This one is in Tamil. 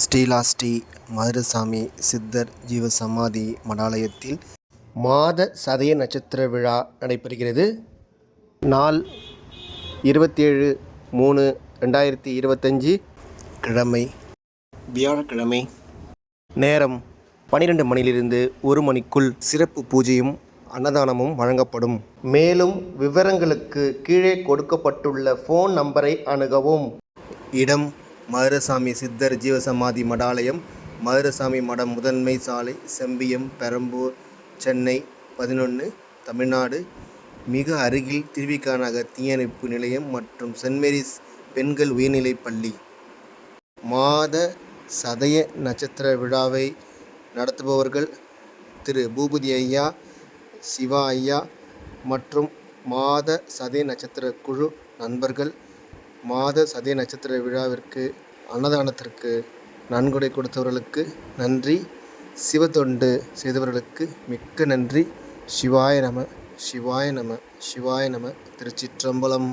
ஸ்ரீ மதுரசாமி சித்தர் ஜீவசமாதி மடாலயத்தில் மாத சதய நட்சத்திர விழா நடைபெறுகிறது. நாள் 27/3/2025 கிழமை வியாழக்கிழமை. நேரம் 12 மணியிலிருந்து 1 மணிக்குள் சிறப்பு பூஜையும் அன்னதானமும் வழங்கப்படும். மேலும் விவரங்களுக்கு கீழே கொடுக்கப்பட்டுள்ள ஃபோன் நம்பரை அணுகவும். இடம் மதுரசாமி சித்தர் ஜீவசமாதி மடாலயம், மதுரசாமி மடம், முதன்மை சாலை, செம்பியம், பெரம்பூர், சென்னை 11, தமிழ்நாடு. மிக அருகில் திருவிக நகர் தீயணைப்பு நிலையம் மற்றும் சென்ட் மேரிஸ் பெண்கள் உயர்நிலைப் பள்ளி. மாத சதய நட்சத்திர விழாவை நடத்துபவர்கள் திரு பூபதி ஐயா, சிவா ஐயா மற்றும் மாத சதய நட்சத்திர குழு நண்பர்கள். மாத சதய நட்சத்திர விழாவிற்கு அன்னதானத்திற்கு நன்கொடை கொடுத்தவர்களுக்கு நன்றி. சிவத்தொண்டு செய்தவர்களுக்கு மிக்க நன்றி. சிவாய நம, சிவாய நம, சிவாய நம. திருச்சிற்றம்பலம்.